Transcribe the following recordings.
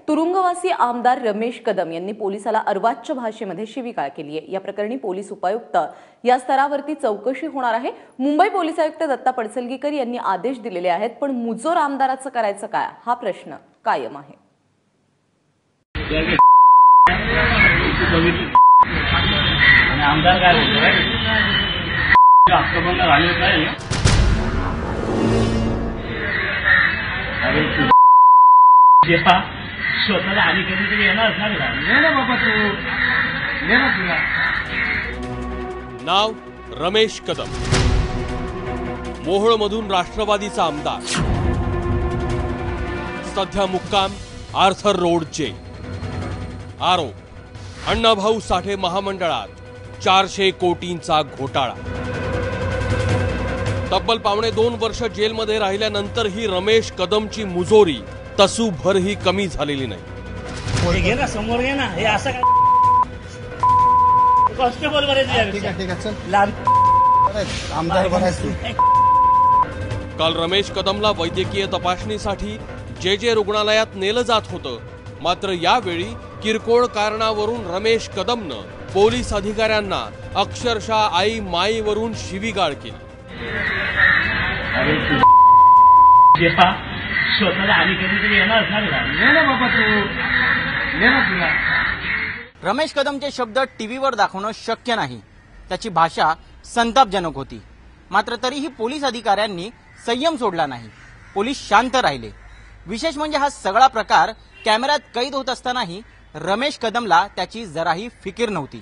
तुरुंगवासी आमदार रमेश कदम यांनी पोलिसाला अर्वाच्य भाषेमध्ये शिवीगाळ केली आहे। या प्रकरणी पोलीस उपायुक्त या स्तरावरती चौकशी होणार आहे। मुंबई पोलीस आयुक्त दत्ता पडसलगीकर यांनी आदेश दिलेले आहेत, पण मुजोर आमदाराचं करायचं काय हा प्रश्न कायम आहे। आमदार काय बोलतोय स्वतःला आणि कधीतरी येणार ना बाबा तुला। नाव रमेश कदम, मोहोळमधून राष्ट्रवादीचा आमदार, सध्या मुक्काम आर्थर रोडचे। आरोप अण्णाभाऊ साठे महामंडळात 400 कोटींचा घोटाळा। तब्बल 2.25 वर्ष जेलमध्ये राहिल्यानंतरही रमेश कदमची मुजोरी तसूभरही कमी झालेली नाही। घे ना समोर घे ना, हे असं काय कॉन्स्टेबल काल रमेश कदमला वैद्यकीय तपासणीसाठी जे रुग्णालयात नेलं जात होतं, मात्र यावेळी किरकोळ कारणावरून रमेश कदमनं पोलीस अधिकाऱ्यांना अक्षरशः आई माईवरून शिवीगाळ केली। स्वतःला आणि कधीतरी येणार ना बाबा तुला। रमेश कदमचे शब्द टीव्हीवर दाखवणं शक्य नाही, त्याची भाषा संतापजनक होती। मात्र तरीही पोलीस अधिकाऱ्यांनी संयम सोडला नाही, पोलीस शांत राहिले। विशेष म्हणजे हा सगळा प्रकार कॅमेऱ्यात कैद होत असतानाही रमेश कदमला त्याची जराही फिकीर नव्हती।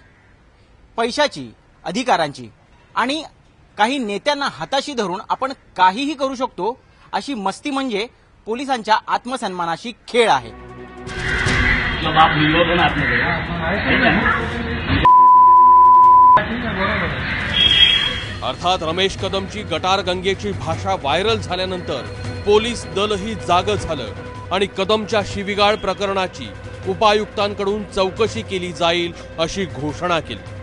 पैशाची, अधिकारांची आणि काही नेत्यांना हाताशी धरून आपण काहीही करू शकतो अशी मस्ती म्हणजे पोलिसांच्या आत्मसन्मानाशी खेळ आहे। अर्थात रमेश कदमची गटार गंगेची भाषा व्हायरल झाल्यानंतर पोलीस दलही जाग झालं आणि कदमच्या शिवीगाळ प्रकरणाची उपायुक्तांकडून चौकशी केली जाईल अशी घोषणा केली।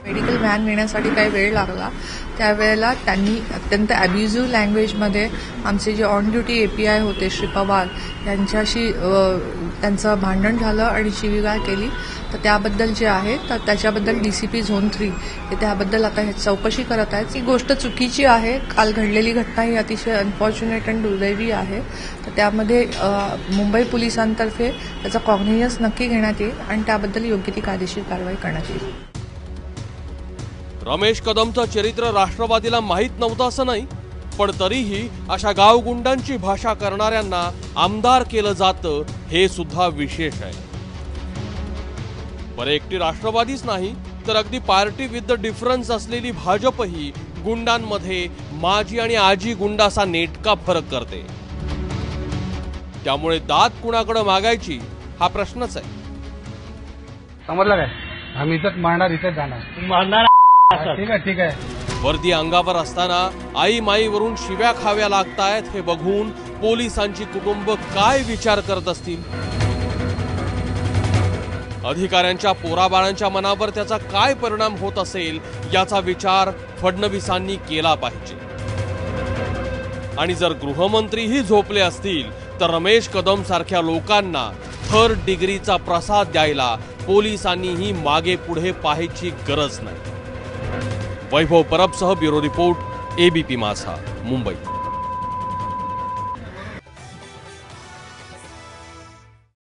मेडिकल व्हॅन नेण्यासाठी काही वेळ लागला, त्यावेळेला त्यांनी अत्यंत अब्युझिव्ह लँग्वेजमध्ये आमचे जे ऑन ड्युटी एपीआय होते श्री पवार यांच्याशी त्यांचं भांडण झालं आणि शिवीगाळ केली। तर त्याबद्दल जे आहे तर त्याच्याबद्दल डीसीपी झोन 3 हे त्याबद्दल आता चौकशी करत आहेत। ही गोष्ट चुकीची आहे, काल घडलेली घटना ही अतिशय अनफॉर्च्युनेट आणि दुर्दैवी आहे। तर त्यामध्ये मुंबई पोलिसांतर्फे त्याचा कॉग्निझन्स नक्की घेण्यात येईल आणि त्याबद्दल योग्य ती कायदेशीर कारवाई करण्यात येईल। रमेश कदमचं चरित्र राष्ट्रवादीला माहीत नव्हतं असं नाही, पण तरीही अशा गावगुंडांची भाषा करणाऱ्यांना आमदार केलं जातं हे सुद्धा विशेष आहे। बरं, एकटी राष्ट्रवादीच नाही तर अगदी पार्टी विथ द डिफरन्स असलेली भाजपही गुंडांमध्ये माजी आणि आजी गुंडाचा नेटका फरक करते। त्यामुळे दात कुणाकडे मागायची हा प्रश्नच आहे। समजलं काय? आम्ही इथंच मारणार, इथंच जाणार, मारणार। ठीक आहे। वर्दी अंगावर असताना आई माईवरून शिव्या खाव्या लागतायत हे बघून पोलिसांची कुटुंब काय विचार करत असतील? अधिकाऱ्यांच्या पोराबाळांच्या मनावर त्याचा काय परिणाम होत असेल याचा विचार फडणवीसांनी केला पाहिजे। आणि जर गृहमंत्रीही झोपले असतील तर रमेश कदम सारख्या लोकांना 3rd डिग्रीचा प्रसाद द्यायला पोलिसांनीही मागे पुढे पाहायची गरज नाही। वैभव परबसह ब्युरो रिपोर्ट, एबीपी माझा, मुंबई।